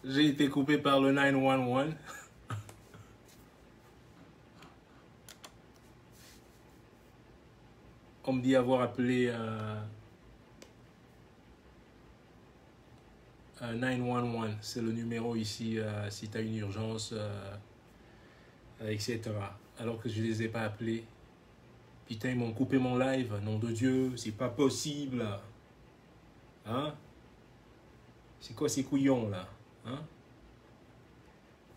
J'ai été coupé par le 911. On me dit avoir appelé 911. C'est le numéro ici si tu as une urgence, etc. Alors que je ne les ai pas appelés. Putain, ils m'ont coupé mon live. Nom de Dieu, c'est pas possible. Hein? C'est quoi ces couillons là? Hein?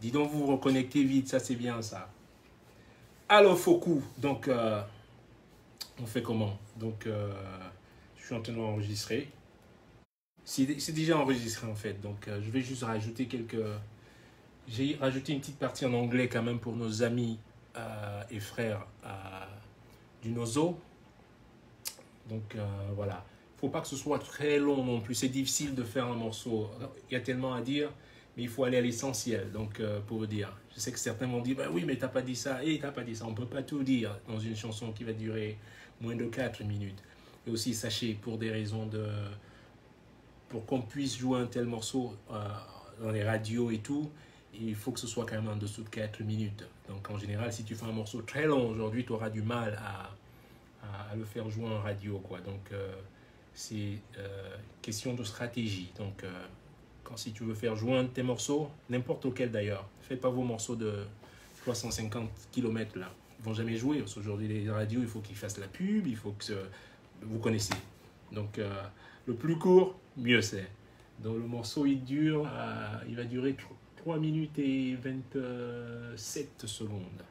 Dis donc, vous vous reconnectez vite, ça c'est bien ça. Alors, Foku, donc, on fait comment? Donc, je suis en train d'enregistrer. C'est déjà enregistré en fait, donc je vais juste rajouter quelques... J'ai rajouté une petite partie en anglais quand même pour nos amis et frères du Nozo. Donc, voilà. Il ne faut pas que ce soit très long non plus, c'est difficile de faire un morceau. Il y a tellement à dire, mais il faut aller à l'essentiel, donc pour vous dire. Je sais que certains vont dire, bah oui, mais t'as pas dit ça, et t'as pas dit ça. On ne peut pas tout dire dans une chanson qui va durer moins de 4 minutes. Et aussi, sachez, pour des raisons de... Pour qu'on puisse jouer un tel morceau dans les radios et tout, il faut que ce soit quand même en dessous de 4 minutes. Donc en général, si tu fais un morceau très long aujourd'hui, tu auras du mal à le faire jouer en radio, quoi. Donc c'est question de stratégie. Donc si tu veux faire jouer un de tes morceaux, n'importe lequel d'ailleurs, faites pas vos morceaux de 350 km là. Ils vont jamais jouer, parce qu'aujourd'hui les radios, il faut qu'ils fassent la pub, il faut que vous connaissez. Donc le plus court, mieux c'est. Donc le morceau il va durer 3 minutes et 27 secondes.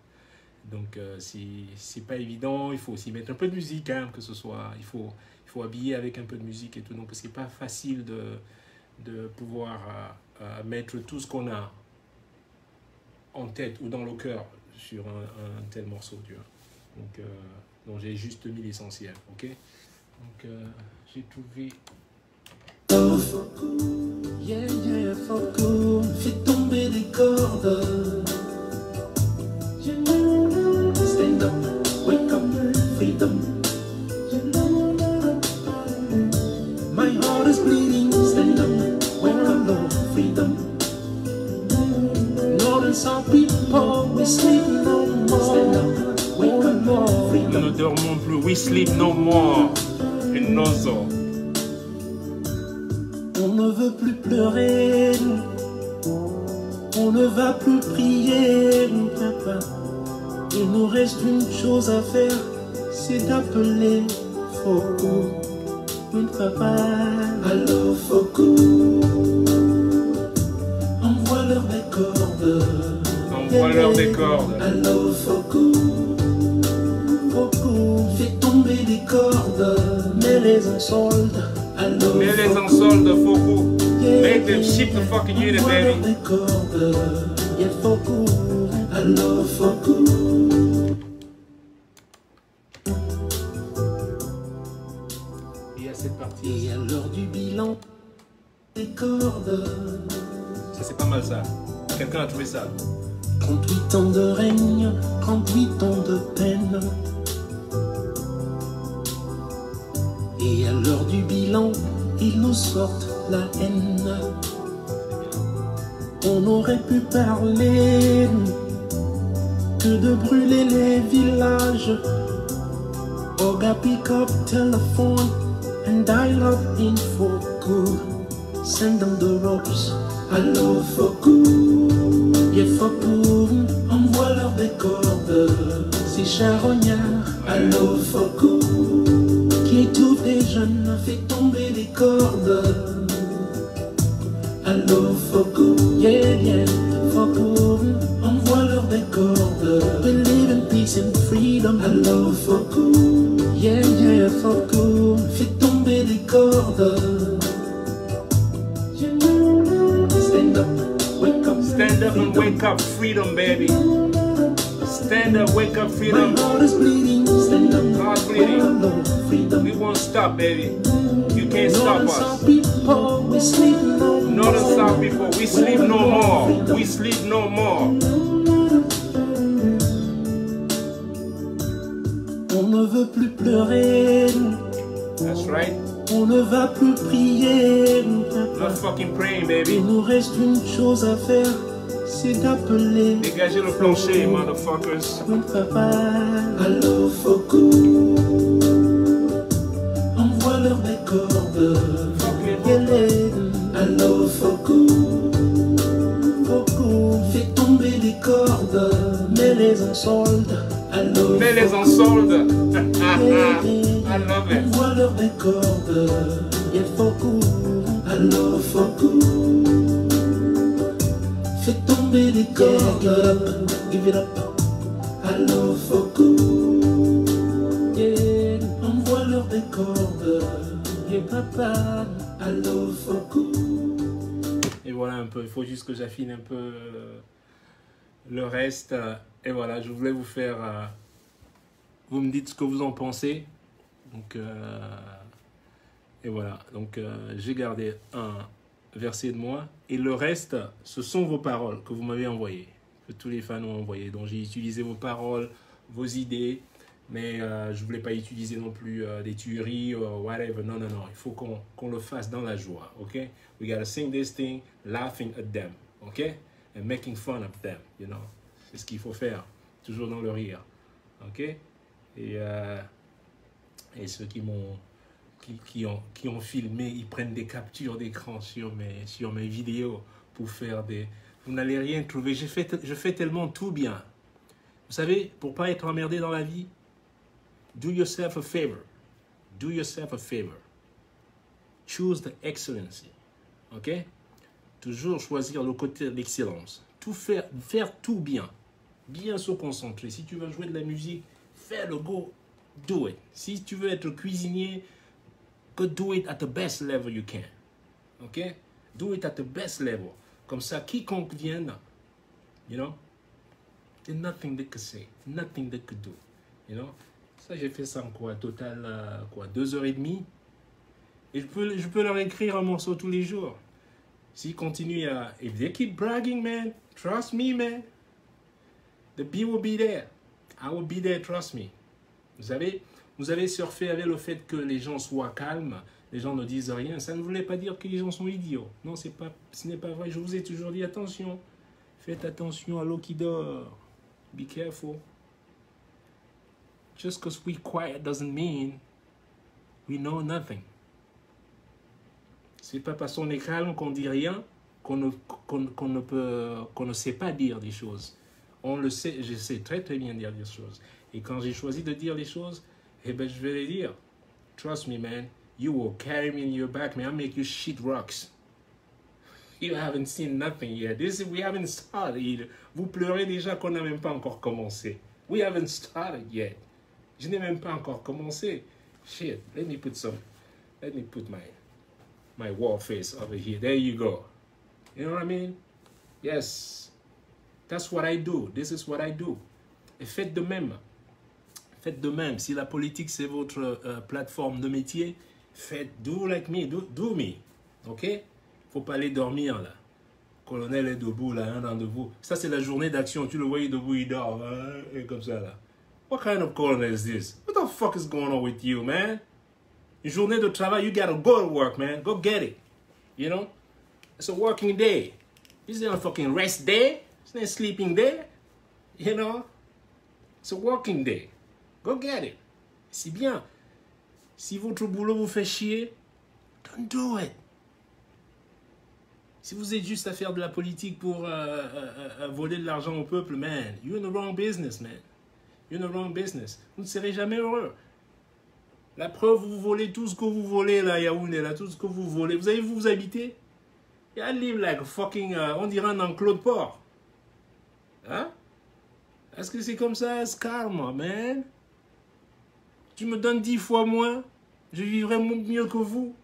Donc c'est pas évident, il faut aussi mettre un peu de musique, hein, que ce soit, il faut habiller avec un peu de musique et tout. Donc c'est pas facile de pouvoir mettre tout ce qu'on a en tête ou dans le cœur sur un tel morceau, tu vois. Donc j'ai juste mis l'essentiel, ok. Donc j'ai trouvé. Yeah, yeah, Foku, fais tomber les cordes. Stand up, wake up, freedom. My heart is bleeding. Stand up, wake up, Lord, freedom. Northern South people, we sleep no more. Stand up, wake up, Lord, freedom. Nous ne dormons plus, we sleep no more. In Nozo. On ne veut plus pleurer, on ne va plus prier, papa. Il nous reste une chose à faire, c'est d'appeler Foku. Oui, papa. Allô, Foku, envoie-leur des cordes. Envoie-leur des cordes. Allô, Foku, Foku, fais tomber des cordes, mets-les en solde. Mets les en solde, Foku. Make them ship the fucking unit, baby. Il y a cette partie. Et à l'heure du bilan, des cordes. Ça, c'est pas mal ça. Quelqu'un a trouvé ça. 38 ans de règne, 38 ans de peine. Et à l'heure du bilan, ils nous sortent la haine. On aurait pu parler que de brûler les villages. Oga pick up telephone and dial up in Foku. Send them the ropes. Allô Foku, yeah Foku, envoie-leur des cordes. C'est charognard. Allô Foku, qui étouffe les jeunes, fait tomber les cordes. Allô Foku, yeah yeah, Foku, envoie-leur des cordes. Believe in peace and freedom. Allô Foku, yeah yeah, Foku, fait tomber les cordes. Stand up, wake up. Stand up and wake up, freedom, baby. Stand up, wake up, freedom. My heart is bleeding. Stand up, Heart bleeding. freedom. We won't stop, baby. You can't stop Northern us. South people, we sleep no more. Northern South people, we sleep no more. We sleep no more. On ne veut plus pleurer, That's right. On ne va plus prier, Not fucking praying, baby. il nous reste une chose à faire, c'est d'appeler. Dégagez le plancher, motherfuckers. Papa, allô Foko, envoie-leur des cordes. Allô Foko, Foko, fais tomber les cordes, mets-les en solde. Allô, Mets-les en solde. I love it. envoie-leur des cordes. Yeah, Foko, allô Foko, fais tomber les cordes. Give it up. Allô Foko, yeah, envoie-leur des cordes. Yeah, papa, allô Foko. Et voilà un peu, il faut juste que j'affine un peu le reste. Et voilà, je voulais vous faire... vous me dites ce que vous en pensez. Donc, et voilà, donc j'ai gardé un verset de moi. Et le reste, ce sont vos paroles que vous m'avez envoyées. Que tous les fans ont envoyées. Donc j'ai utilisé vos paroles, vos idées. Mais je ne voulais pas utiliser non plus des tueries ou whatever. Non, non, non. Il faut qu'on le fasse dans la joie. OK? We gotta sing this thing, laughing at them. OK? And making fun of them. You know? C'est ce qu'il faut faire. Toujours dans le rire. OK? Et ceux qui ont filmé, ils prennent des captures d'écran sur mes vidéos pour faire des... Vous n'allez rien trouver. Je fais tellement tout bien. Vous savez, pour ne pas être emmerdé dans la vie, do yourself a favor. Do yourself a favor. Choose the excellency. OK? Toujours choisir le côté de l'excellence. Tout faire tout bien. Bien se concentrer. Si tu veux jouer de la musique, fais-le, go. Do it. Si tu veux être cuisinier, go do it at the best level you can. OK? Do it at the best level. Comme ça, quiconque vienne, you know, there's nothing they could say. Nothing they could do. You know? Ça, j'ai fait ça en quoi? Total, 2h30. Et je peux leur écrire un morceau tous les jours. S'ils continuent à... If they keep bragging, man, trust me, man. The beat will be there. I will be there, trust me. Vous avez surfé avec le fait que les gens soient calmes, les gens ne disent rien. Ça ne voulait pas dire que les gens sont idiots. Non, ce n'est pas vrai. Je vous ai toujours dit, attention. Faites attention à l'eau qui dort. Be careful. Just because we're quiet doesn't mean we know nothing. C'est pas parce qu'on est calme qu'on dit rien qu'on ne sait pas dire des choses. On le sait, je sais très très bien dire des choses. Et quand j'ai choisi de dire les choses, eh ben je vais les dire. Trust me, man. You will carry me in your back, man. I'll make you shit rocks. You haven't seen nothing yet. We haven't started. Vous pleurez déjà qu'on n'a même pas encore commencé. We haven't started yet. Je n'ai même pas encore commencé. Shit. Let me put my war face over here. There you go. You know what I mean? Yes. That's what I do. This is what I do. Et faites de même. Faites de même. Si la politique, c'est votre plateforme de métier, do like me. Do me. OK? Faut pas aller dormir, là. Colonel est debout, là, un d'entre vous. Ça, c'est la journée d'action. Tu le voyais debout, il dort. Et comme ça, là. What kind of colonel is this? What the fuck is going on with you, man? Une journée de travail, you gotta go to work, man. Go get it. You know? It's a working day. This is not a fucking rest day. It's not a sleeping day. You know? It's a working day. Go get it. C'est bien. Si votre boulot vous fait chier, don't do it. Si vous êtes juste à faire de la politique pour voler de l'argent au peuple, man, you're in the wrong business, man. You're in the wrong business. Vous ne serez jamais heureux. La preuve, vous volez tout ce que vous volez, là, Yaoundé, là, tout ce que vous volez. Vous savez où vous habitez? I live like a fucking, on dirait un enclos de porc. Hein? Est-ce que c'est comme ça? C'est karma, man. Tu me donnes 10 fois moins, je vivrai mieux que vous.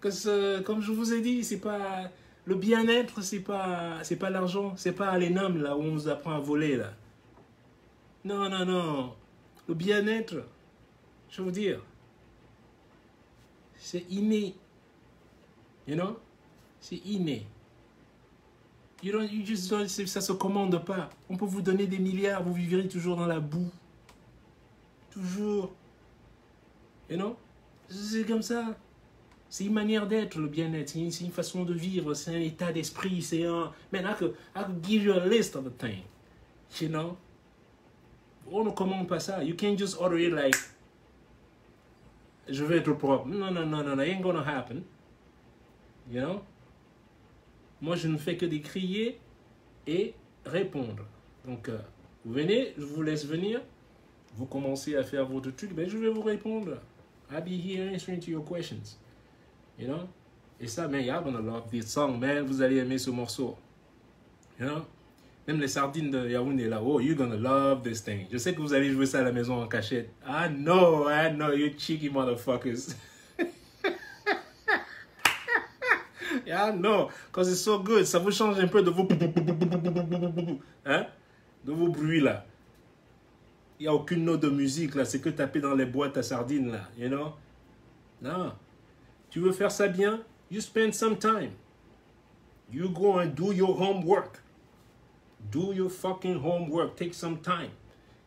Comme je vous ai dit, c'est pas le bien-être, c'est pas l'argent, c'est pas les noms là où on vous apprend à voler là. Non, non, non. Le bien-être, je veux dire, c'est inné. You know? C'est inné. Ça se commande pas. On peut vous donner des milliards, vous vivrez toujours dans la boue. Toujours. You know? C'est comme ça. C'est une manière d'être, le bien-être. C'est une façon de vivre. C'est un état d'esprit. C'est un... Man, I could give you a list of the things. You know? On ne commande pas ça. You can't just order it like, je veux être propre. Non, non, non, non, it ain't gonna happen. You know? Moi, je ne fais que décrier et répondre. Donc, vous venez, je vous laisse venir. Vous commencez à faire votre truc, ben je vais vous répondre. I'll be here answering to your questions. You know? Et ça, man, y'all gonna love this song, man. Vous allez aimer ce morceau. You know? Même les sardines de Yaoundé là, oh, you're gonna love this thing. Je sais que vous allez jouer ça à la maison en cachette. I know, you cheeky motherfuckers. Yeah, I know, because it's so good. Ça vous change un peu de vos... Hein? De vos bruits là. Il n'y a aucune note de musique là, c'est que taper dans les boîtes à sardines là, you know? Non. Tu veux faire ça bien? You spend some time. You go and do your homework. Do your fucking homework. Take some time.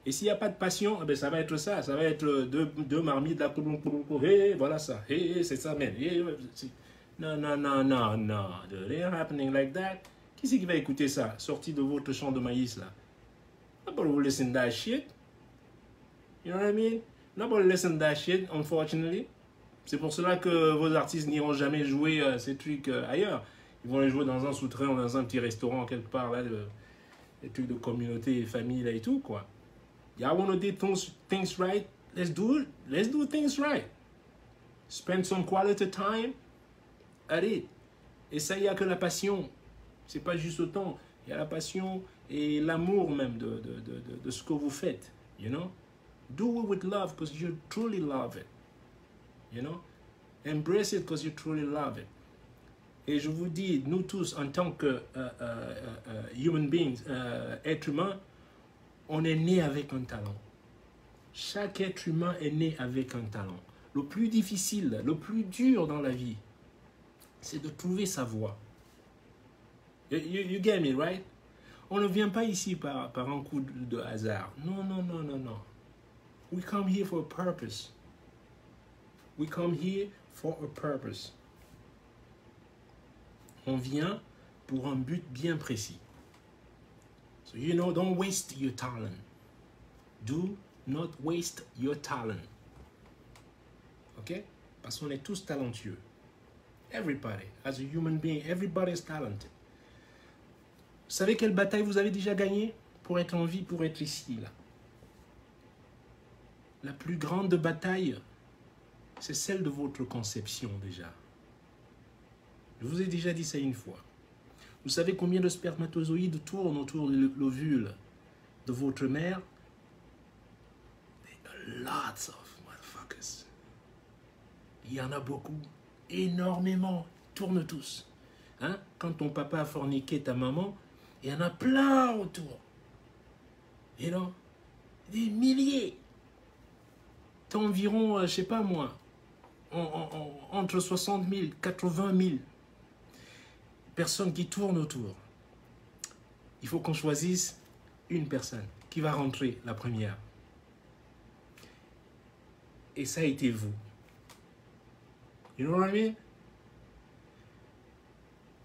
Et s'il n'y a pas de passion, eh ben ça va être ça. Ça va être deux marmites là. Hey, voilà ça. Hey, c'est ça, man. Hey, non, non, non, non, non. It ain't happening like that. Qui c'est qui va écouter ça? Sorti de votre champ de maïs là. Nobody will listen to that shit. You know what I mean? Nobody listen to that shit, unfortunately. C'est pour cela que vos artistes n'iront jamais jouer ces trucs ailleurs. Ils vont les jouer dans un souterrain ou dans un petit restaurant quelque part, là, des trucs de communauté, famille, là et tout, quoi. Y'all wanna do things right? Let's do it. Let's do things right. Spend some quality time at it. Et ça, il n'y a que la passion. C'est pas juste le temps. Il y a la passion et l'amour même de ce que vous faites, you know? Do it with love because you truly love it. You know? Embrace it because you truly love it. Et je vous dis, nous tous, en tant que human beings, êtres humains, on est né avec un talent. Chaque être humain est né avec un talent. Le plus difficile, le plus dur dans la vie, c'est de trouver sa voie. You get me, right? On ne vient pas ici par un coup de hasard. Non, non, non, non, non. We come here for a purpose. We come here for a purpose. On vient pour un but bien précis. So, you know, don't waste your talent. Do not waste your talent. Okay? Parce qu'on est tous talentueux. Everybody, as a human being, everybody is talented. Vous savez quelle bataille vous avez déjà gagnée pour être en vie, pour être ici, là? La plus grande bataille, c'est celle de votre conception déjà. Je vous ai déjà dit ça une fois. Vous savez combien de spermatozoïdes tournent autour de l'ovule de votre mère? Lots of motherfuckers. Il y en a beaucoup, énormément, ils tournent tous. Hein? Quand ton papa a forniqué ta maman, il y en a plein autour. You know? Des milliers. T'as environ, je sais pas moi, entre 60 000, 80 000 personnes qui tournent autour. Il faut qu'on choisisse une personne qui va rentrer la première. Et ça a été vous. You know what I mean?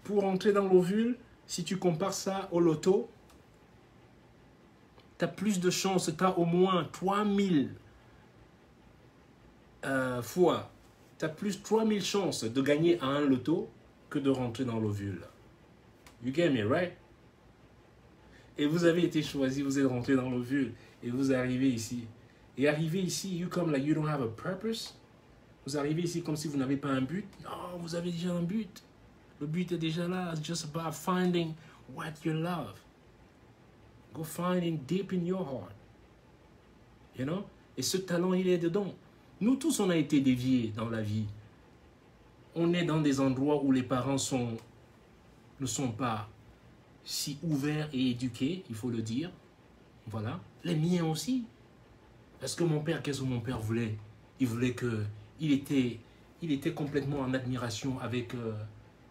Pour entrer dans l'ovule, si tu compares ça au loto, tu as plus de chances, tu as au moins 3000 fois, tu as plus 3000 chances de gagner à un loto que de rentrer dans l'ovule. You get me, right? Et vous avez été choisi, vous êtes rentré dans l'ovule et vous arrivez ici. Et arrivé ici, you come like you don't have a purpose. Vous arrivez ici comme si vous n'avez pas un but. Non, vous avez déjà un but. Le but est déjà là. It's just about finding what you love. Go finding deep in your heart. You know? Et ce talent, il est dedans. Nous tous, on a été déviés dans la vie. On est dans des endroits où les parents ne sont pas si ouverts et éduqués, il faut le dire. Voilà. Les miens aussi. Parce que mon père, qu'est-ce que mon père voulait? Il voulait que... Il était complètement en admiration avec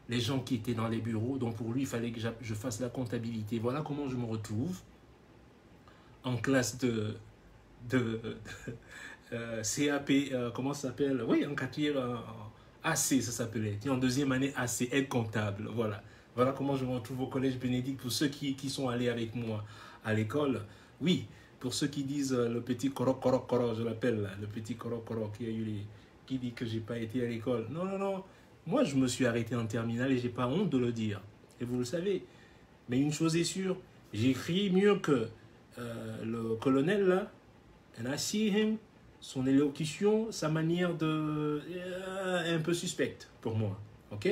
les gens qui étaient dans les bureaux. Donc pour lui, il fallait que je fasse la comptabilité. Voilà comment je me retrouve en classe CAP, comment ça s'appelle? Oui, en quatrième, AC, ça s'appelait. En deuxième année, AC, aide comptable. Voilà. Voilà comment je me retrouve au collège Bénédicte. Pour ceux qui sont allés avec moi à l'école, oui. Pour ceux qui disent le petit koro, je l'appelle, le petit koro qui dit que j'ai pas été à l'école. Non, non, non. Moi, je me suis arrêté en terminale et j'ai pas honte de le dire. Et vous le savez. Mais une chose est sûre, j'écris mieux que le colonel là. And I see him. Son élocution, sa manière de... un peu suspecte pour moi, ok?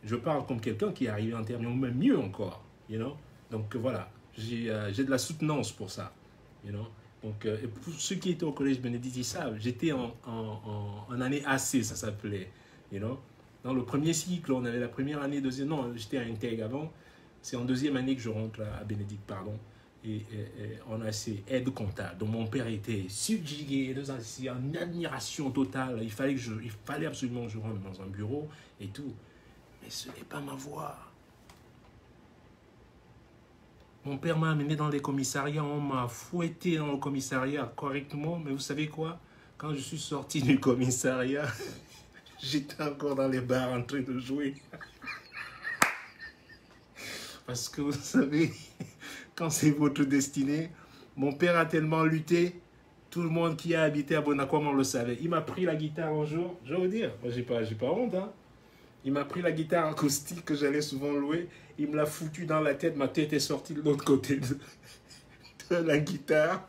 Je parle comme quelqu'un qui est arrivé en terminale, ou même mieux encore, you know? Donc voilà, j'ai de la soutenance pour ça, you know? Donc pour ceux qui étaient au collège Bénédicte, ils savent, j'étais en année AC, ça s'appelait, you know? Dans le premier cycle, on avait la première année, deuxième... Non, j'étais à Intègre avant, c'est en deuxième année que je rentre à Bénédicte, pardon. Et on a ces aides comptables. Donc mon père était subjugué, en admiration totale. Il fallait absolument que je rentre dans un bureau et tout. Mais ce n'est pas ma voie. Mon père m'a amené dans les commissariats, on m'a fouetté dans le commissariat correctement. Mais vous savez quoi? Quand je suis sorti du commissariat, j'étais encore dans les bars en train de jouer. Parce que vous savez... Quand c'est votre destinée, mon père a tellement lutté, tout le monde qui a habité à Bonacom le savait. Il m'a pris la guitare un jour, je vais vous dire, moi j'ai pas honte, hein. Il m'a pris la guitare acoustique que j'allais souvent louer, il me l'a foutu dans la tête, ma tête est sortie de l'autre côté de la guitare.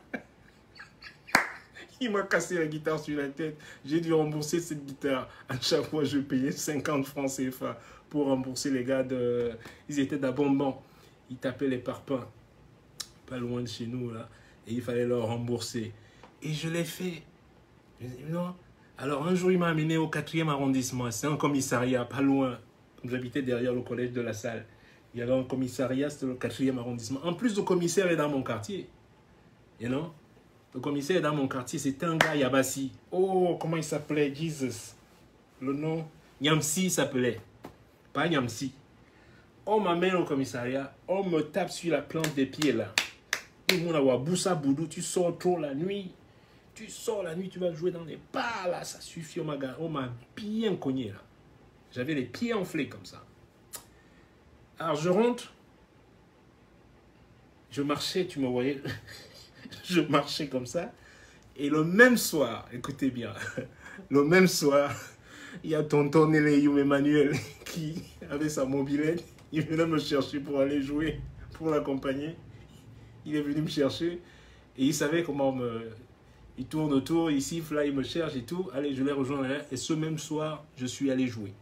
Il m'a cassé la guitare sur la tête, j'ai dû rembourser cette guitare. À chaque fois, je payais 50 francs CFA pour rembourser les gars de... Ils étaient d'Abondant, ils tapaient les parpaings. Pas loin de chez nous, là, et il fallait leur rembourser. Et je l'ai fait. Non. Alors, un jour, il m'a amené au 4e arrondissement. C'est un commissariat, pas loin. J'habitais derrière le collège de La Salle. Il y avait un commissariat, c'était le 4e arrondissement. En plus, le commissaire est dans mon quartier. You know? Le commissaire est dans mon quartier. C'était un gars, Yabassi. Oh, comment il s'appelait? Jesus. Le nom? Nyamsi s'appelait. Pas Nyamsi. On m'amène au commissariat. On me tape sur la plante des pieds, là. Boussa Boudou, tu sors trop la nuit. Tu sors la nuit, tu vas jouer dans les bars là, ça suffit. On m'a bien cogné là. J'avais les pieds enflés comme ça. Alors je rentre. Je marchais, tu me voyais. Je marchais comme ça. Et le même soir, écoutez bien, le même soir, il y a tonton Néléyoum Emmanuel qui avait sa mobilette. Il venait me chercher pour aller jouer, pour l'accompagner. Il est venu me chercher et il savait comment il tourne autour, il siffle, là, il me cherche et tout. Allez, je l'ai rejoint là. Et ce même soir, je suis allé jouer.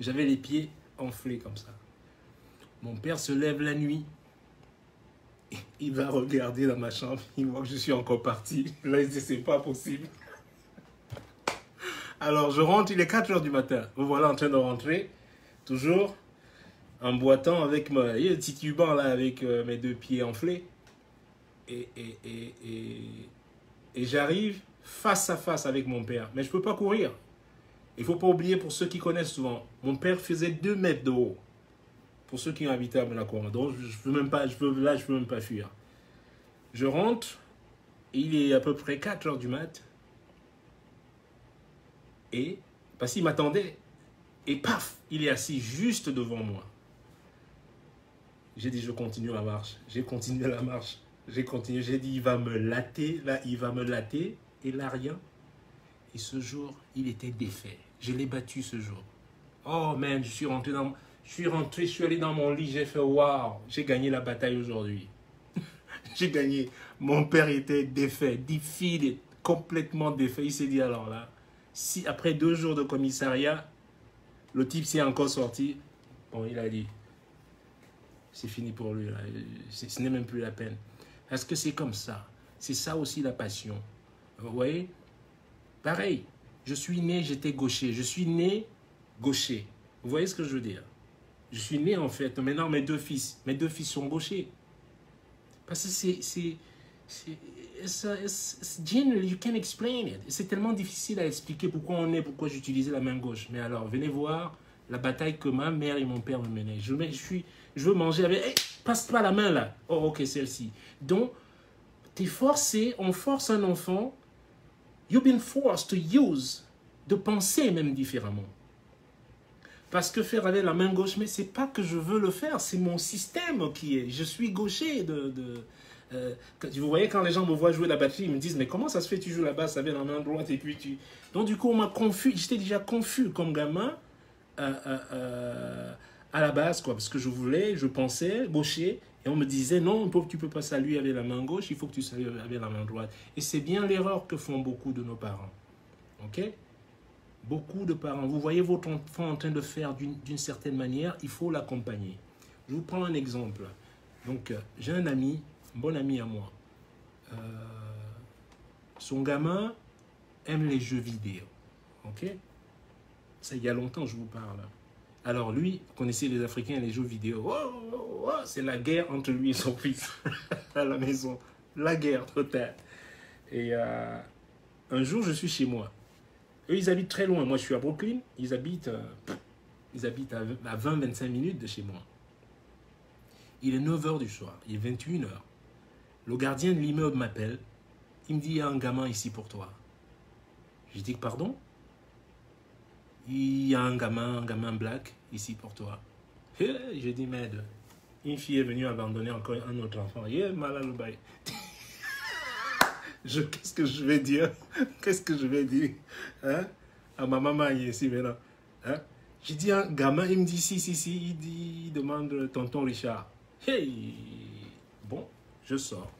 J'avais les pieds enflés comme ça. Mon père se lève la nuit. Il va regarder dans ma chambre. Il voit que je suis encore parti. Là, il dit, c'est pas possible. Alors, je rentre, il est 4 h du matin. Vous voilà en train de rentrer. Toujours en boitant avec le titubant là, avec mes 2 pieds enflés. Et j'arrive face à face avec mon père. Mais je ne peux pas courir. Il ne faut pas oublier, pour ceux qui connaissent souvent, mon père faisait 2 mètres de haut. Pour ceux qui ont habité à Bonacom. Donc, je ne peux même pas fuir. Je rentre, il est à peu près 4 h du mat. Et, parce qu'il m'attendait. Et paf, il est assis juste devant moi. J'ai dit, je continue la marche. J'ai continué la marche. J'ai continué. J'ai dit, il va me latter. Là, il va me latter. Et là, rien. Et ce jour, il était défait. Je l'ai battu ce jour. Oh, man, je suis allé dans mon lit. J'ai fait, waouh, j'ai gagné la bataille aujourd'hui. J'ai gagné. Mon père était défait. Defeated. Complètement défait. Il s'est dit, alors là, si après 2 jours de commissariat, le type s'est encore sorti, bon, il a dit, c'est fini pour lui, là. Ce n'est même plus la peine. Parce que c'est comme ça. C'est ça aussi la passion. Vous voyez? Pareil, je suis né, j'étais gaucher. Je suis né gaucher. Vous voyez ce que je veux dire? Je suis né en fait. Maintenant, mes deux fils sont gauchers. Parce que c'est generally, you can't explain it. C'est tellement difficile à expliquer pourquoi on est, pourquoi j'utilisais la main gauche. Mais alors, venez voir la bataille que ma mère et mon père me menaient. Je veux manger avec... Hey, passe pas la main là. Oh, ok, celle-ci. Donc, t'es forcé, on force un enfant You've been forced to use, de penser même différemment. Parce que faire avec la main gauche, mais c'est pas que je veux le faire, c'est mon système qui est. Je suis gaucher vous voyez, quand les gens me voient jouer la batterie, ils me disent, mais comment ça se fait, tu joues la basse avec la main droite et puis tu... Donc du coup, on m'a confus, j'étais déjà confus comme gamin à la base, quoi, parce que je pensais gaucher, et on me disait, non, tu peux pas saluer avec la main gauche, il faut que tu salues avec la main droite. Et c'est bien l'erreur que font beaucoup de nos parents. Ok? Beaucoup de parents, vous voyez votre enfant en train de faire d'une certaine manière, il faut l'accompagner. Je vous prends un exemple. Donc, j'ai un ami, un bon ami à moi. Son gamin aime les jeux vidéo. Ok? Ça, il y a longtemps, je vous parle. Alors lui, vous connaissez les Africains, les jeux vidéo. Oh, oh, oh, c'est la guerre entre lui et son fils à la maison. La guerre totale. Et un jour, je suis chez moi. Eux, ils habitent très loin. Moi, je suis à Brooklyn. Ils habitent à 20-25 minutes de chez moi. Il est 9h du soir. Il est 21h. Le gardien de l'immeuble m'appelle. Il me dit, il y a un gamin ici pour toi. Je dis, pardon? Il y a un gamin black ici pour toi. Je dis, merde. Une fille est venue abandonner encore un autre enfant. Malade le bail. Qu'est-ce que je vais dire? Qu'est-ce que je vais dire, hein? À ma maman ici maintenant. Hein? J'ai dit un gamin, il me dit si, il demande tonton Richard. Hey! Bon, je sors.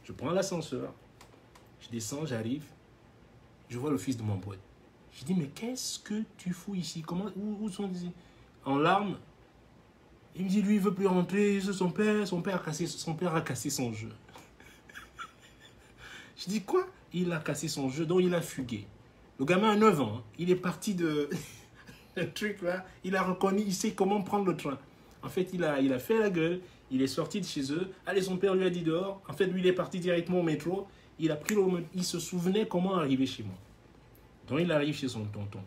Je prends l'ascenseur. Je descends, j'arrive. Je vois le fils de mon pote. Je dis, mais qu'est-ce que tu fous ici? Comment, où sont ils? En larmes. Il me dit, lui, il ne veut plus rentrer. Son père a cassé son jeu. Je dis, quoi? Il a cassé son jeu, donc il a fugué. Le gamin a 9 ans, hein. Il est parti de... un truc là, il a reconnu, il sait comment prendre le train. En fait, il a fait la gueule, il est sorti de chez eux. Allez, son père lui a dit dehors. En fait, lui, il est parti directement au métro. Il se souvenait comment arriver chez moi. Donc, il arrive chez son tonton.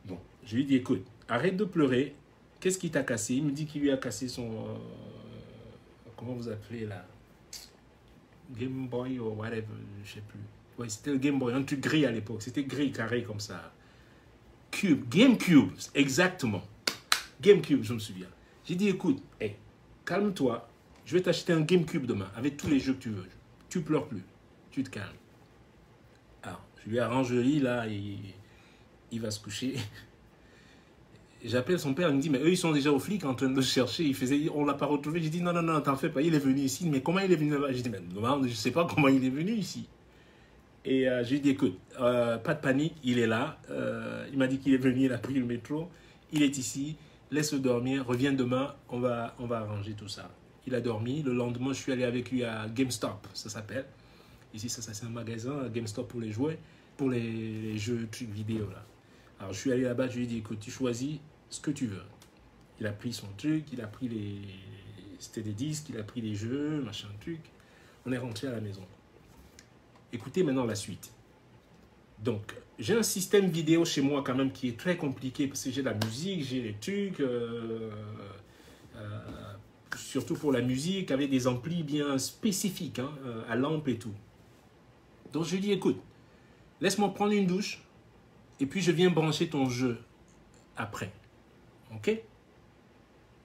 Bon, je lui dis, écoute, arrête de pleurer. Qu'est-ce qui t'a cassé? Il me dit qu'il lui a cassé son... comment vous appelez là? Game Boy ou whatever, je ne sais plus. Ouais, c'était le Game Boy, un truc gris à l'époque. C'était gris, carré comme ça. GameCube, exactement. GameCube, je me souviens. J'ai dit, écoute, hey, calme-toi. Je vais t'acheter un GameCube demain avec tous les jeux que tu veux. Tu pleures plus. Tu te calmes. Alors, je lui arrange le lit là et il va se coucher. J'appelle son père, il me dit, mais eux, ils sont déjà aux flics en train de le chercher. On ne l'a pas retrouvé. J'ai dit, non, t'en fais pas. Il est venu ici. Mais comment il est venu là-bas? J'ai dit, mais je ne sais pas comment il est venu ici. Et je lui ai dit, écoute, pas de panique, il est là. Il m'a dit qu'il est venu, il a pris le métro. Il est ici. Laisse-le dormir. Reviens demain. On va arranger tout ça. Il a dormi. Le lendemain, je suis allé avec lui à GameStop, ça s'appelle. Ici, ça c'est un magasin, GameStop pour les jouets, pour les jeux, trucs vidéo là. Alors, je suis allé là-bas, je lui ai dit, écoute, tu choisis ce que tu veux. Il a pris son truc, il a pris c'était des disques, il a pris les jeux, machin truc. On est rentré à la maison. Écoutez maintenant la suite. Donc, j'ai un système vidéo chez moi quand même qui est très compliqué parce que j'ai la musique, j'ai les trucs, surtout pour la musique, avec des amplis bien spécifiques, hein, à lampe et tout. Donc, je lui dis, écoute, laisse-moi prendre une douche et puis je viens brancher ton jeu après. Ok?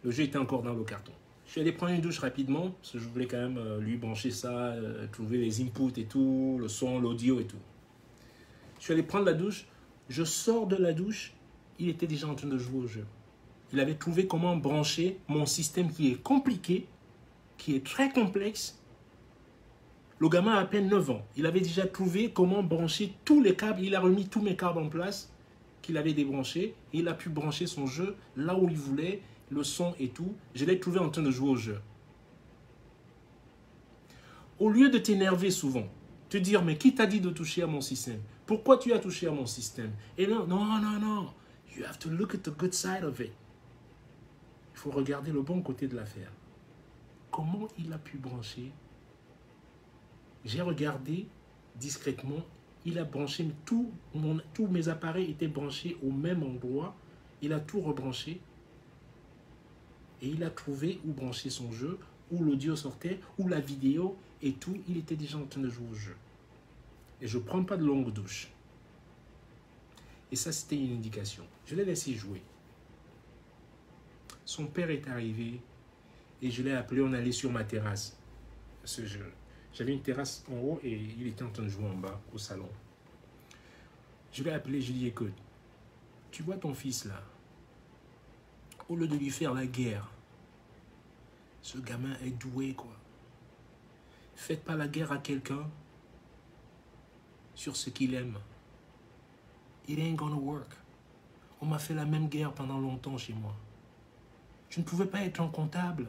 Le jeu était encore dans le carton. Je suis allé prendre une douche rapidement parce que je voulais quand même lui brancher ça, trouver les inputs et tout, le son, l'audio et tout. Je suis allé prendre la douche. Je sors de la douche. Il était déjà en train de jouer au jeu. Il avait trouvé comment brancher mon système qui est compliqué, qui est très complexe. Le gamin a à peine 9 ans. Il avait déjà trouvé comment brancher tous les câbles. Il a remis tous mes câbles en place qu'il avait débranchés. Et il a pu brancher son jeu là où il voulait, le son et tout. Je l'ai trouvé en train de jouer au jeu. Au lieu de t'énerver souvent, te dire, mais qui t'a dit de toucher à mon système? Pourquoi tu as touché à mon système? Et non. You have to look at the good side of it. Il faut regarder le bon côté de l'affaire. Comment il a pu brancher? J'ai regardé discrètement. Il a branché, tous mes appareils étaient branchés au même endroit. Il a tout rebranché. Et il a trouvé où brancher son jeu, où l'audio sortait, où la vidéo et tout. Il était déjà en train de jouer au jeu. Et je ne prends pas de longue douche. Et ça, c'était une indication. Je l'ai laissé jouer. Son père est arrivé et je l'ai appelé, on allait sur ma terrasse. Parce que j'avais une terrasse en haut et il était en train de jouer en bas, au salon. Je l'ai appelé, je lui ai dit, écoute, tu vois ton fils là, au lieu de lui faire la guerre, ce gamin est doué, quoi. Faites pas la guerre à quelqu'un sur ce qu'il aime. It ain't gonna work. On m'a fait la même guerre pendant longtemps chez moi. Je ne pouvais pas être un comptable.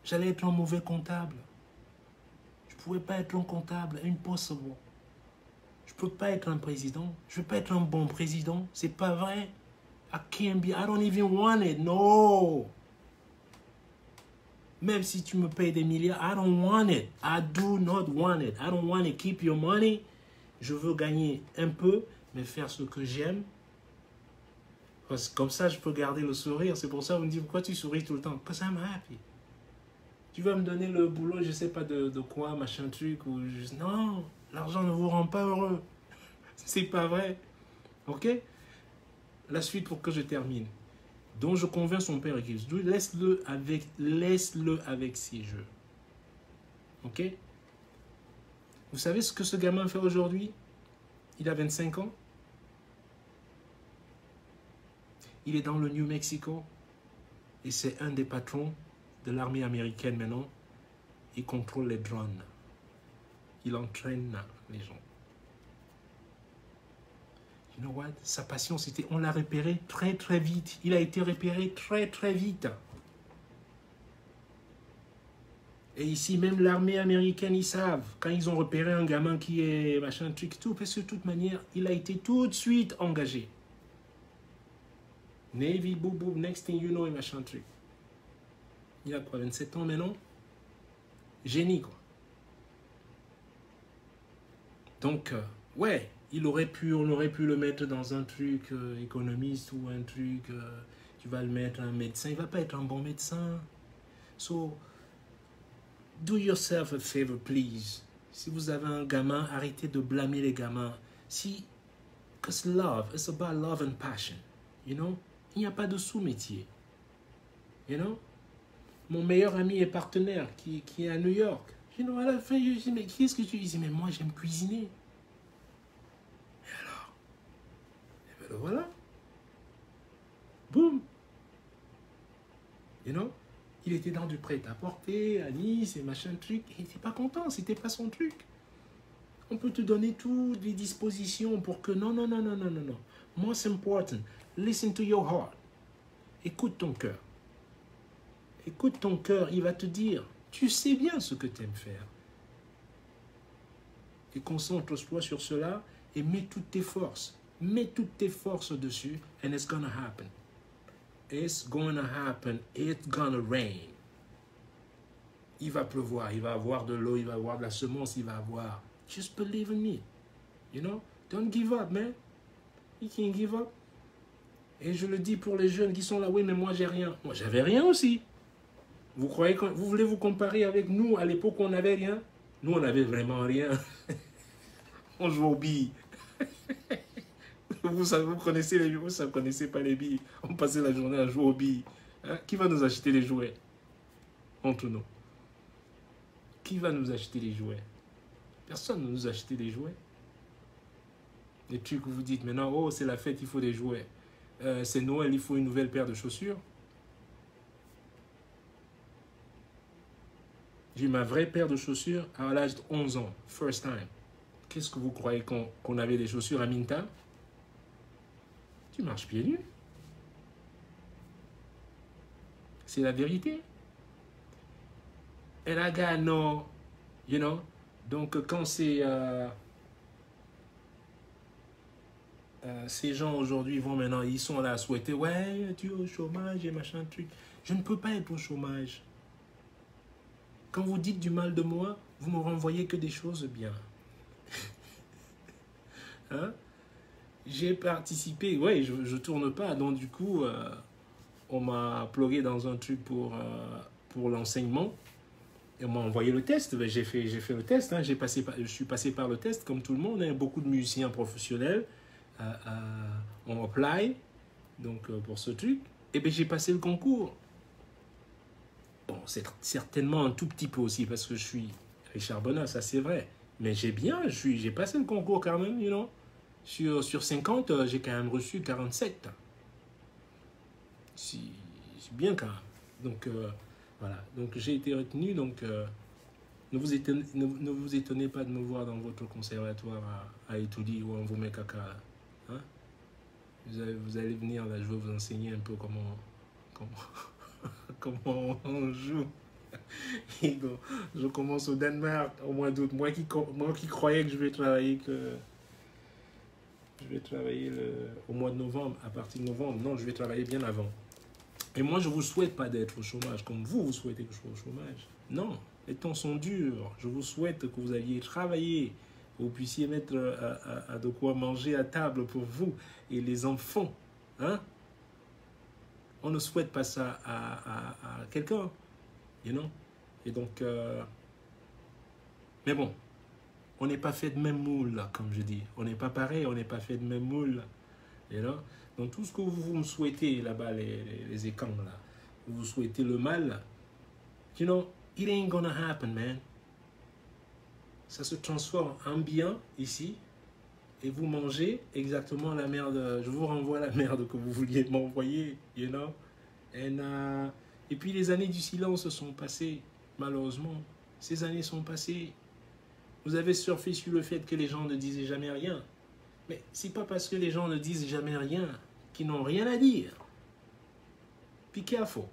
J'allais être un mauvais comptable. Je ne pouvais pas être un comptable. Impossible. Je ne peux pas être un président. Je ne peux pas être un bon président. C'est pas vrai. I can't be. I don't even want it. No. Même si tu me payes des milliards, I don't want it. I do not want it. I don't want to keep your money. Je veux gagner un peu, mais faire ce que j'aime. Parce que comme ça, je peux garder le sourire. C'est pour ça qu'on me dit, pourquoi tu souris tout le temps? Because I'm happy. Tu vas me donner le boulot, je ne sais pas de quoi, machin truc. Ou juste... Non, l'argent ne vous rend pas heureux. C'est pas vrai. Ok? La suite pour que je termine. Donc je convainc son père et qu'il dit, laisse-le avec ses jeux. Ok? Vous savez ce que ce gamin fait aujourd'hui? Il a 25 ans. Il est dans le New Mexico et c'est un des patrons de l'armée américaine maintenant. Il contrôle les drones. Il entraîne les gens. You know what? Sa passion, c'était, on l'a repéré très très vite. Il a été repéré très très vite. Et ici, même l'armée américaine, ils savent. Quand ils ont repéré un gamin qui est machin truc, tout, parce que de toute manière, il a été tout de suite engagé. Navy, boum, boum, next thing you know, et machin truc. Il a quoi, 27 ans maintenant? Génie, quoi. Donc, ouais, on aurait pu le mettre dans un truc économiste ou un truc, tu vas le mettre un médecin, il ne va pas être un bon médecin. So, do yourself a favor, please. Si vous avez un gamin, arrêtez de blâmer les gamins. Si, because love, it's about love and passion, you know? Il n'y a pas de sous-métier. You know? Mon meilleur ami et partenaire qui est à New York. You know, à la fin, je dis, mais qu'est-ce que tu dis? Mais moi, j'aime cuisiner. Et alors? Et ben voilà. Boum. You know? Il était dans du prêt-à-porter, à Nice et machin truc. Il n'était pas content, c'était pas son truc. On peut te donner toutes les dispositions pour que... Non. Most important, listen to your heart. Écoute ton cœur. Écoute ton cœur, il va te dire, tu sais bien ce que tu aimes faire. Et concentre-toi sur cela et mets toutes tes forces. Mets toutes tes forces dessus and it's gonna happen. It's gonna happen. It's gonna rain. Il va pleuvoir, il va avoir de l'eau, il va avoir de la semence, il va avoir... Just believe in me. You know? Don't give up, man. You can't give up. Et je le dis pour les jeunes qui sont là, oui, mais moi, j'ai rien. Moi, j'avais rien aussi. Vous croyez que vous voulez vous comparer avec nous à l'époque où on n'avait rien? Nous, on n'avait vraiment rien. On joue aux billes. Vous connaissez les jouets, vous ne connaissez pas les billes. On passait la journée à jouer aux billes. Hein? Qui va nous acheter les jouets? Entre nous. Qui va nous acheter les jouets? Personne ne nous a acheté des jouets. Les trucs que vous dites maintenant, oh, c'est la fête, il faut des jouets. C'est Noël, il faut une nouvelle paire de chaussures. J'ai eu ma vraie paire de chaussures à l'âge de 11 ans. First time. Qu'est-ce que vous croyez qu'on avait des chaussures à Minta? Tu marches pieds nus. C'est la vérité. And I got no, you know. Donc quand c'est... ces gens aujourd'hui vont maintenant, ils sont là à souhaiter, ouais, tu es au chômage et machin truc. Je ne peux pas être au chômage. Quand vous dites du mal de moi, vous me renvoyez que des choses bien. Hein? J'ai participé, ouais, je tourne pas, donc du coup, on m'a plugué dans un truc pour l'enseignement. Et on m'a envoyé le test, ben, j'ai fait le test, hein. Je suis passé par le test comme tout le monde, hein. Beaucoup de musiciens professionnels ont apply donc, pour ce truc. Et bien j'ai passé le concours. Bon, c'est certainement un tout petit peu aussi parce que je suis Richard Bonnat, ça c'est vrai. Mais j'ai passé le concours quand même, you know. Sur 50, j'ai quand même reçu 47. C'est bien quand même. Donc, voilà. Donc, j'ai été retenu. Donc, ne vous étonnez pas de me voir dans votre conservatoire à étudier ou en vous met caca. Hein? Vous allez venir, là, je vais vous enseigner un peu comment on joue. Et donc, je commence au Danemark au mois d'août. Moi qui croyais que je vais travailler au mois de novembre, à partir de novembre. Non, je vais travailler bien avant. Et moi, je ne vous souhaite pas d'être au chômage comme vous souhaitez que je sois au chômage. Non, les temps sont durs. Je vous souhaite que vous alliez travailler, que vous puissiez mettre de quoi manger à table pour vous et les enfants. Hein? On ne souhaite pas ça à quelqu'un. You know? Et donc, mais bon, on n'est pas fait de même moule, là, comme je dis. On n'est pas pareil, on n'est pas fait de même moule. You know? Donc, tout ce que vous me souhaitez là-bas, les écans, là, vous souhaitez le mal, you know, it ain't gonna happen, man. Ça se transforme en bien ici, et vous mangez exactement la merde. Je vous renvoie la merde que vous vouliez m'envoyer, you know. Et puis, les années du silence sont passées, malheureusement. Ces années sont passées. Vous avez surfé sur le fait que les gens ne disaient jamais rien. Mais c'est pas parce que les gens ne disent jamais rien qu'ils n'ont rien à dire. Be careful.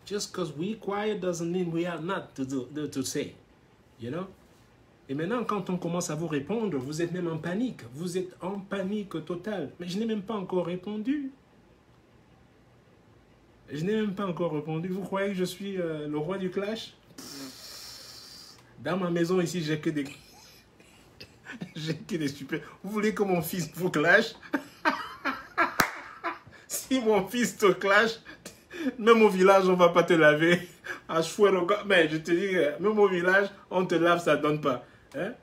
Just because we're quiet doesn't mean we are not to say. You know? Et maintenant, quand on commence à vous répondre, vous êtes même en panique. Vous êtes en panique totale. Mais je n'ai même pas encore répondu. Je n'ai même pas encore répondu. Vous croyez que je suis le roi du clash? Dans ma maison ici, j'ai que des... j'ai que des super... Vous voulez que mon fils vous clash? Si mon fils te clash, même au village, on ne va pas te laver. Mais je te dis, même au village, on te lave, ça ne donne pas. Hein?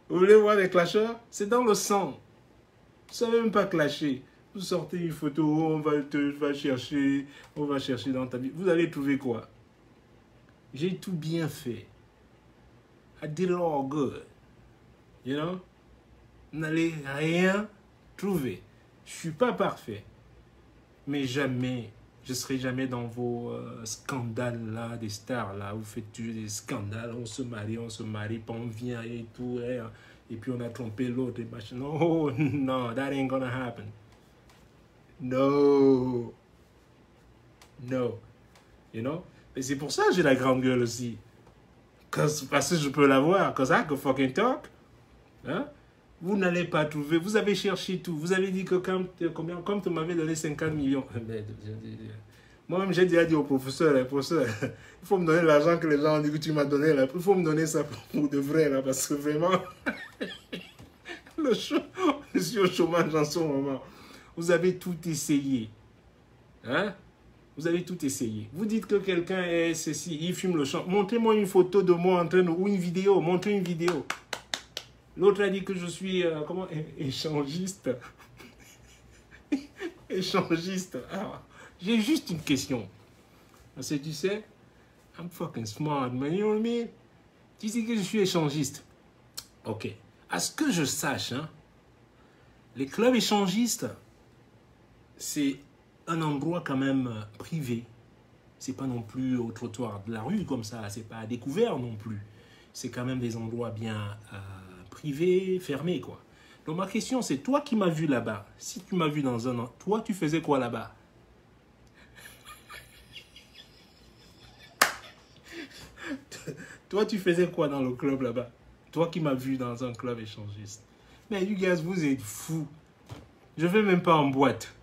Vous voulez voir des clasheurs? C'est dans le sang. Vous ne savez même pas clasher. Vous sortez une photo, on va chercher dans ta vie. Vous allez trouver quoi? J'ai tout bien fait. I did it all good. You know? Vous n'allez rien trouver. Je ne suis pas parfait. Mais jamais, je ne serai jamais dans vos scandales là, des stars là. Vous faites toujours des scandales. On se marie, puis on vient et tout. Et puis on a trompé l'autre et machin. No, no, that ain't gonna happen. No. No. You know? Et c'est pour ça que j'ai la grande gueule aussi. Parce que je peux l'avoir. Because I can fucking talk. Hein? Vous n'allez pas trouver. Vous avez cherché tout. Vous avez dit que comme tu m'avais donné 50 millions. Moi-même, j'ai déjà dit au professeur, professeur, il faut me donner l'argent que les gens ont dit que tu m'as donné. Là. Il faut me donner ça pour de vrai. Là, parce que vraiment, je suis au chômage en ce moment. Vous avez tout essayé. Hein? Vous avez tout essayé. Vous dites que quelqu'un est ceci, il fume le champ. Montrez-moi une photo de moi en train de... ou une vidéo. Montrez une vidéo. L'autre a dit que je suis, échangiste. Échangiste. J'ai juste une question. Parce que tu sais, I'm fucking smart, man. You know what I mean? Tu dis que je suis échangiste. Ok. À ce que je sache, hein, les clubs échangistes, c'est un endroit quand même privé. C'est pas non plus au trottoir de la rue comme ça. C'est pas à découvert non plus. C'est quand même des endroits bien privés, fermés, quoi. Donc ma question, c'est toi qui m'as vu là-bas. Si tu m'as vu dans un an, toi, tu faisais quoi là-bas? Toi, tu faisais quoi dans le club là-bas? Toi qui m'as vu dans un club échangiste. Mais you guys, vous êtes fous. Je vais même pas en boîte.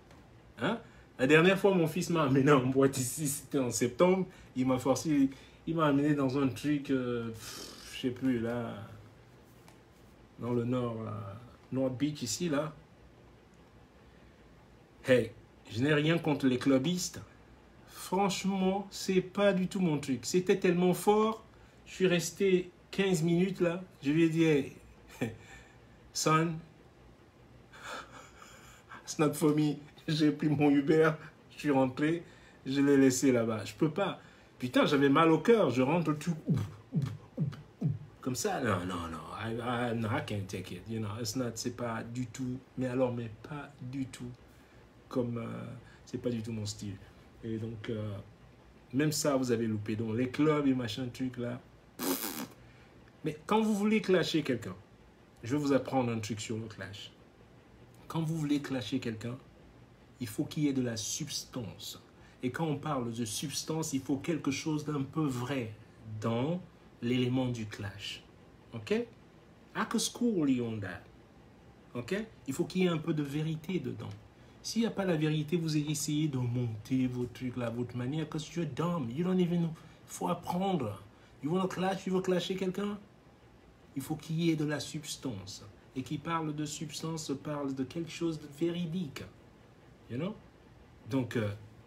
Hein? La dernière fois, mon fils m'a amené en boîte ici, c'était en septembre. Il m'a forcé, il m'a amené dans un truc, je sais plus, là, dans le nord, North Beach ici, là. Hey, je n'ai rien contre les clubistes. franchement, c'est pas du tout mon truc. C'était tellement fort, je suis resté 15 minutes là. Je lui ai dit, hey, son, it's not for me. J'ai pris mon Uber, je suis rentré, je l'ai laissé là-bas. Je peux pas. Putain, j'avais mal au cœur. Je rentre tout comme ça. Non, non, non. I can't take it. You know, c'est pas du tout. Mais alors, mais pas du tout comme. C'est pas du tout mon style. Et donc, même ça, vous avez loupé. Donc, les clubs et machin truc là. Mais quand vous voulez clasher quelqu'un, je vais vous apprendre un truc sur le clash. Quand vous voulez clasher quelqu'un, il faut qu'il y ait de la substance. Et quand on parle de substance, il faut quelque chose d'un peu vrai dans l'élément du clash. OK? I could school you on that. OK? Il faut qu'il y ait un peu de vérité dedans. S'il n'y a pas la vérité, vous essayez de monter vos trucs là, votre manière, parce que you're dumb. You don't even know. Il faut apprendre. You want to clash? Tu veux clasher quelqu'un? Il faut qu'il y ait de la substance. Et qui parle de substance parle de quelque chose de véridique. You know? Donc,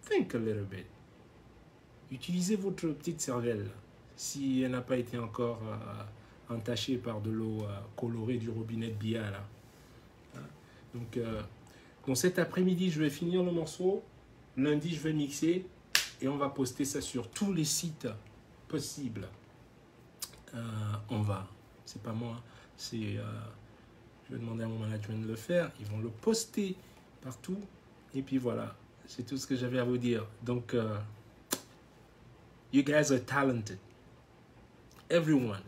think a little bit. Utilisez votre petite cervelle si elle n'a pas été encore entachée par de l'eau colorée du robinet de Bia là. Donc cet après-midi, je vais finir le morceau. Lundi, je vais mixer et on va poster ça sur tous les sites possibles. C'est pas moi, c'est je vais demander à mon management de le faire. Ils vont le poster partout et puis voilà. C'est tout ce que j'avais à vous dire. Donc, you guys are talented. Everyone.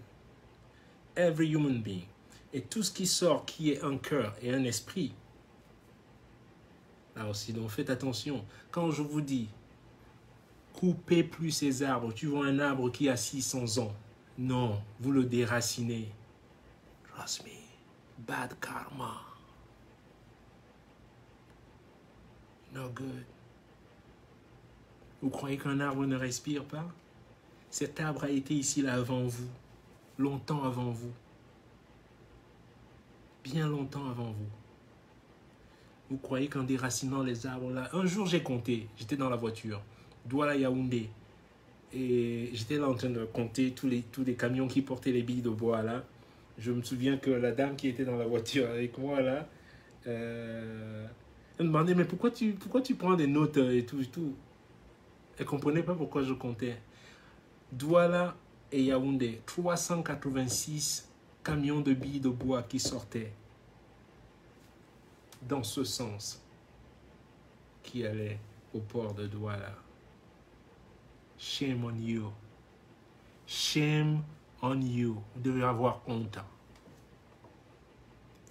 Every human being. Et tout ce qui sort, qui est un cœur et un esprit. Là aussi, donc faites attention. Quand je vous dis, coupez plus ces arbres. Tu vois un arbre qui a 600 ans. Non, vous le déracinez. Trust me. Bad karma. No good. Vous croyez qu'un arbre ne respire pas? Cet arbre a été ici là avant vous. Longtemps avant vous. Bien longtemps avant vous. Vous croyez qu'en déracinant les arbres là... Un jour j'ai compté, j'étais dans la voiture, Douala Yaoundé. Et j'étais là en train de compter tous les camions qui portaient les billes de bois là. Je me souviens que la dame qui était dans la voiture avec moi là... Elle me demandait, mais pourquoi tu prends des notes et tout. Elle ne comprenait pas pourquoi je comptais. Douala et Yaoundé, 386 camions de billes de bois qui sortaient dans ce sens, qui allaient au port de Douala. Shame on you. Shame on you. Vous devez avoir honte.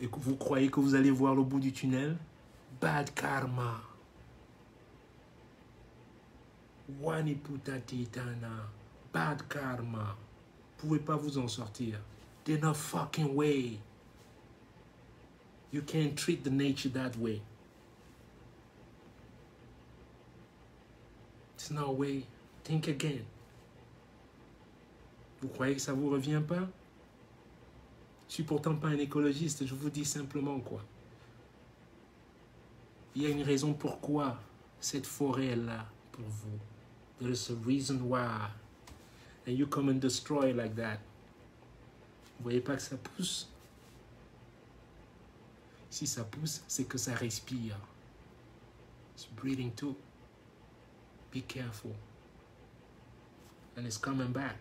Et que vous croyez que vous allez voir le bout du tunnel? Bad karma. Waniputa titana. Bad karma. Vous pouvez pas vous en sortir. There's no fucking way. You can't treat the nature that way. There's no way. Think again. Vous croyez que ça vous revient pas? Je suis pourtant pas un écologiste. Je vous dis simplement quoi. Il y a une raison pourquoi cette forêt est là pour vous. There is a reason why. And you come and destroy like that. Vous voyez pas que ça pousse? Si ça pousse, c'est que ça respire. It's breathing too. Be careful. And it's coming back.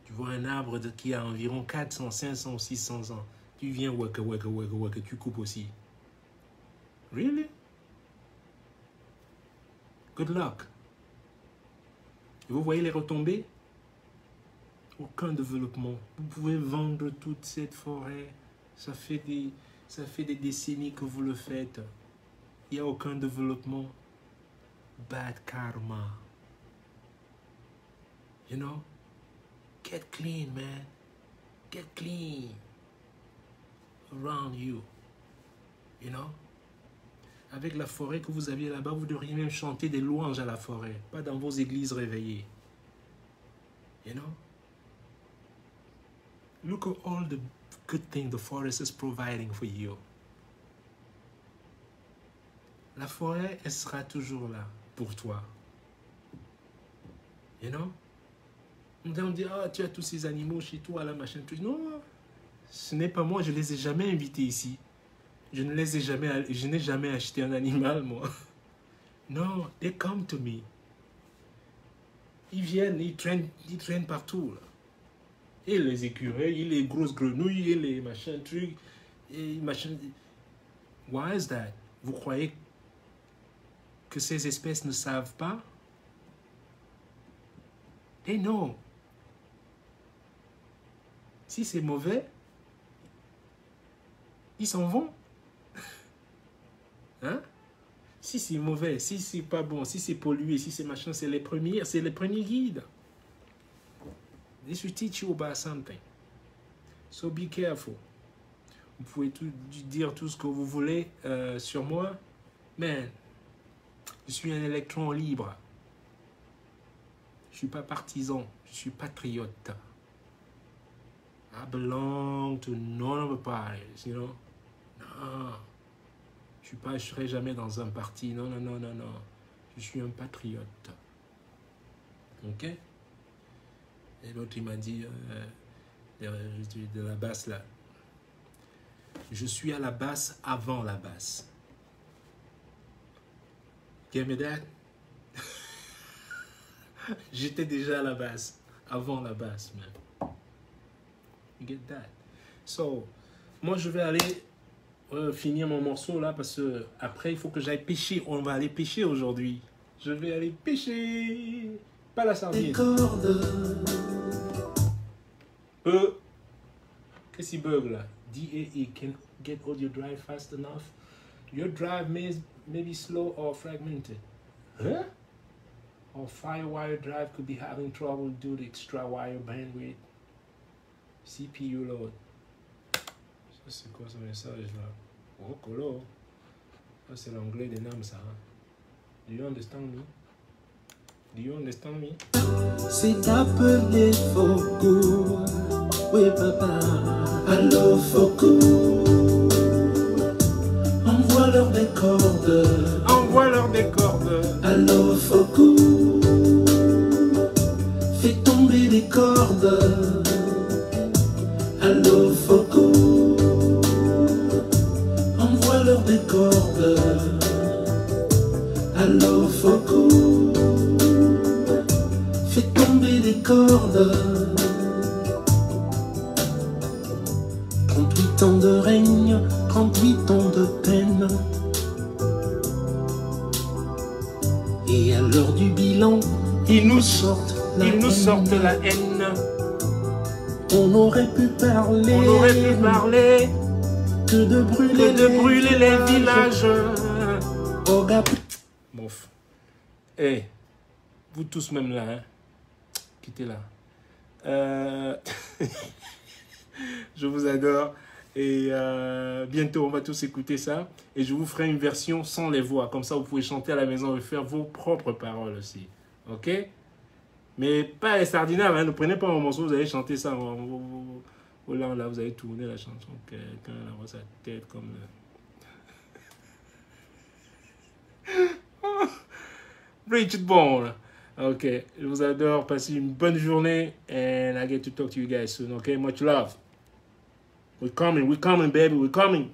Tu vois un arbre qui a environ 400, 500 ou 600 ans. Tu viens, waka, tu coupes aussi. Really? Good luck. Et vous voyez les retombées? Aucun développement. Vous pouvez vendre toute cette forêt. Ça fait des décennies que vous le faites. Il n'y a aucun développement. Bad karma. You know? Get clean, man. Get clean. Around you. You know? Avec la forêt que vous aviez là-bas, vous devriez même chanter des louanges à la forêt, pas dans vos églises réveillées. You know? Look at all the good things the forest is providing for you. La forêt, elle sera toujours là. pour toi. You know? On dit, ah, tu as tous ces animaux chez toi, là, machin, tout. Non, ce n'est pas moi, je ne les ai jamais invités ici. Je n'ai jamais acheté un animal, moi. Non, they come to me. Ils viennent, ils traînent partout, là. Et les écureuils, et les grosses grenouilles, et les machins, trucs, et machins. Why is that? Vous croyez que ces espèces ne savent pas? Et non. Si c'est mauvais, ils s'en vont. Hein? Si c'est mauvais, si c'est pas bon, si c'est pollué, si c'est machin, c'est les premiers guides. This will teach you about something. So be careful. Vous pouvez dire tout ce que vous voulez sur moi. Man, je suis un électron libre. Je ne suis pas partisan, je suis patriote. I belong to none of the parties, you know. Non. Je ne serai jamais dans un parti. Non, non, non, non, non. Je suis un patriote. Ok? Et l'autre, il m'a dit de la basse là. Je suis à la basse avant la basse. Get me that? J'étais déjà à la basse, avant la basse même. You get that? So, moi je vais aller finir mon morceau là parce que après il faut que j'aille pêcher. On va aller pêcher aujourd'hui. Je vais aller pêcher. Pas la sardine. Qu'est-ce qui bug là? DAE can get audio drive fast enough. Your drive may be slow or fragmented. Huh? Or FireWire drive could be having trouble due to extra wire bandwidth. CPU load. Ça c'est quoi ce message là? Oh colo. Ça c'est l'anglais des noms ça. Do you understand me? Do you understand me? C'est appelé Foko. Oui papa. Allô Foko. Envoie-leur des cordes. Envoie-leur des cordes. Allô Foko. Fais tomber des cordes. Allô Foko. Envoie-leur des cordes. Allô Foko. Fais tomber des cordes. 38 ans de règne, 38 ans de peine. Et à l'heure du bilan, ils nous sortent la haine. On aurait pu parler que de brûler les villages. Oh, Bof. Eh, vous tous même là, hein. Quittez là. Je vous adore. Et bientôt, on va tous écouter ça. Et je vous ferai une version sans les voix. Comme ça, vous pouvez chanter à la maison et faire vos propres paroles aussi. Ok? Mais pas les sardinables. Hein? Ne prenez pas mon morceau, vous allez chanter ça. Oh là, vous allez tourner la chanson. Quelqu'un a sa tête comme... Richard Bone. Ok. Je vous adore. Passez une bonne journée. And I get to talk to you guys soon. Ok? Much love. We're coming, baby, we're coming.